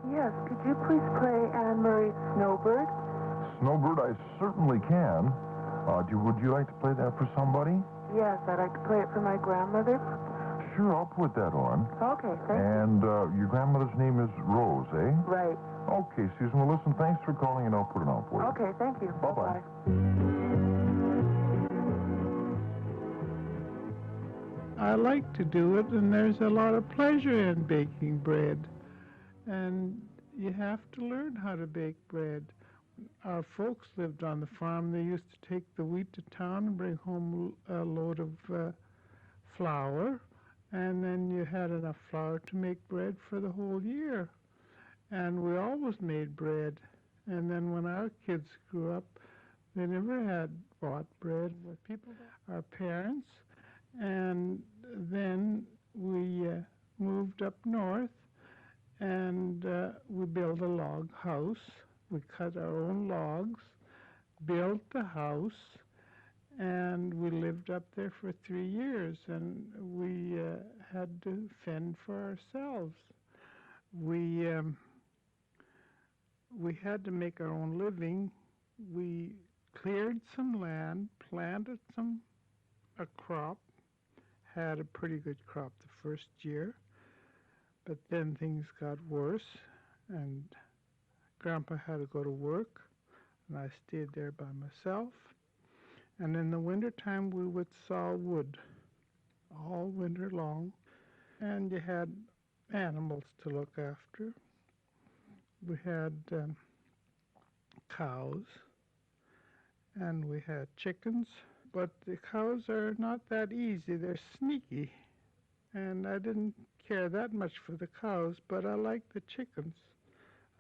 Yes, could you please play Anne-Marie's Snowbird? Snowbird, I certainly can. Would you like to play that for somebody? Yes, I'd like to play it for my grandmother. Sure, I'll put that on. Okay, thank you. And your grandmother's name is Rose, eh? Right. Okay, Susan. Well, listen, thanks for calling, and I'll put it on for you. Okay, thank you. Bye-bye. I like to do it, and there's a lot of pleasure in baking bread. And you have to learn how to bake bread. Our folks lived on the farm. They used to take the wheat to town and bring home a load of flour, and then you had enough flour to make bread for the whole year. And we always made bread. And then when our kids grew up, they never had bought bread with people, our parents. And then we moved up north, and we built a log house. We cut our own logs, built the house, and we lived up there for 3 years, and we had to fend for ourselves. We had to make our own living. We cleared some land, planted a crop, had a pretty good crop the first year, but then things got worse, and Grandpa had to go to work, and I stayed there by myself. And in the wintertime, we would saw wood all winter long, and you had animals to look after. We had cows, and we had chickens, but the cows are not that easy. They're sneaky, and I didn't care that much for the cows, but I liked the chickens.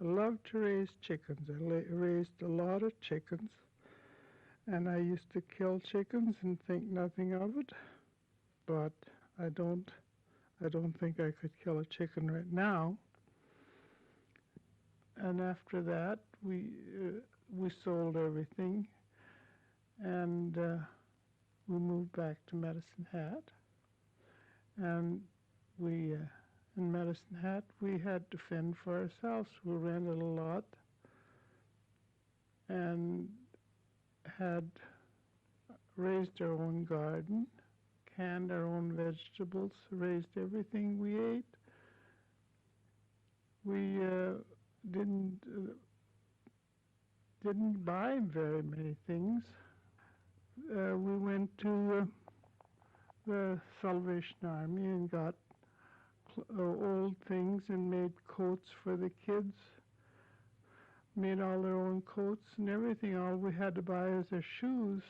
I loved to raise chickens. I raised a lot of chickens, and I used to kill chickens and think nothing of it, but I don't think I could kill a chicken right now. And after that, we sold everything, and we moved back to Medicine Hat. And we, in Medicine Hat, we had to fend for ourselves. We rented a lot and had raised our own garden, canned our own vegetables, raised everything we ate. We didn't buy very many things. We went to the Salvation Army and got old things and made coats for the kids, made all their own coats and everything. All we had to buy was their shoes.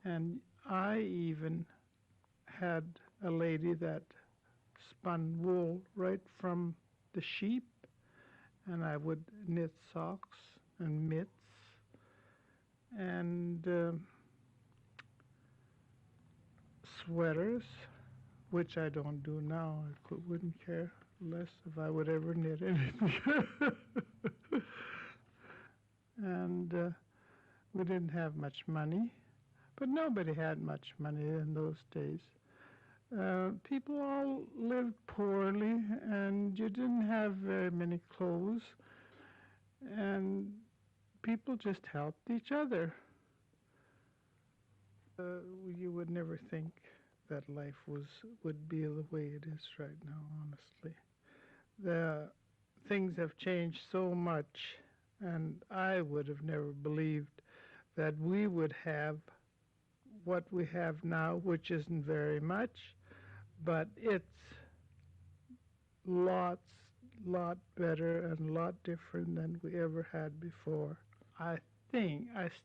And I even had a lady that spun wool right from the sheep, and I would knit socks and mitts and sweaters, which I don't do now. I wouldn't care less if I would ever knit anything. And we didn't have much money, but nobody had much money in those days. People all lived poorly, and you didn't have very many clothes, and people just helped each other. You would never think that life would be the way it is right now, honestly. The things have changed so much, and I would have never believed that we would have what we have now, which isn't very much, but it's lot better and a lot different than we ever had before. I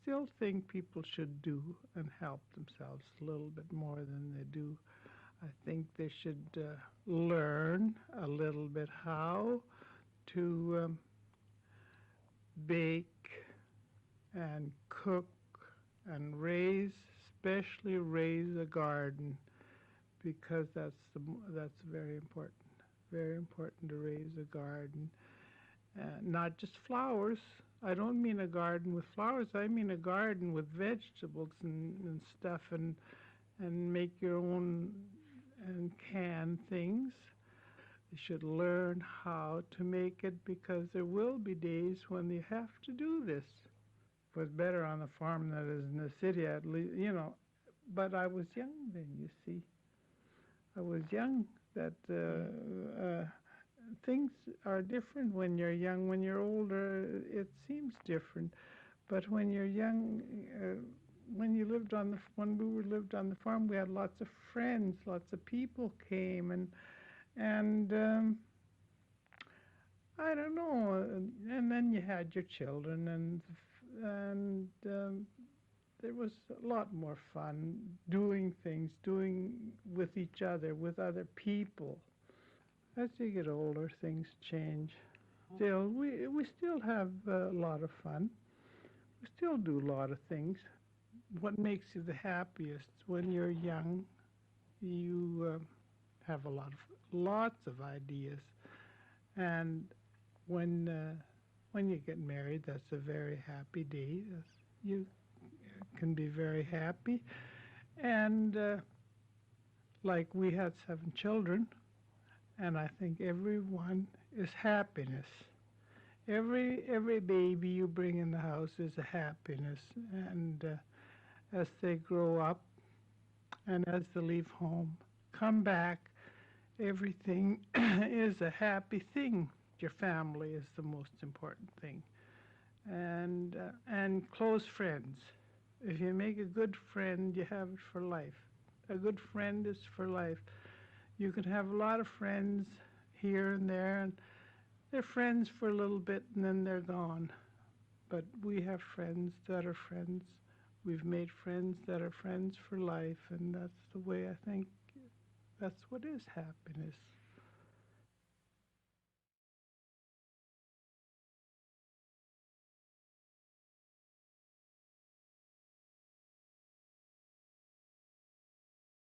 still think people should do and help themselves a little bit more than they do. I think they should learn a little bit how to bake and cook and especially raise a garden, because that's very important. Very important to raise a garden. Not just flowers. I don't mean a garden with flowers. I mean a garden with vegetables and stuff, and make your own and can things. You should learn how to make it, because there will be days when you have to do this. It was better on the farm than it is in the city, at least, But I was young then, you see. I was young. That things are different when you're young. When you're older, it seems different. But when you're young, when we lived on the farm, we had lots of friends, lots of people came, and I don't know. And then you had your children, and there was a lot more fun doing things, doing with each other, with other people. As you get older, things change. Still, we still have a lot of fun. We still do a lot of things. What makes you the happiest when you're young? You have lots of ideas, and when you get married, that's a very happy day. You can be very happy, and like we had 7 children, and I think everyone is happiness. Every baby you bring in the house is a happiness, and as they grow up and as they leave home, come back, everything is a happy thing. Your family is the most important thing, and close friends. If you make a good friend, you have it for life. A good friend is for life. You can have a lot of friends here and there, and they're friends for a little bit and then they're gone. But we have friends that are friends. We've made friends that are friends for life, and that's the way I think that's what is happiness.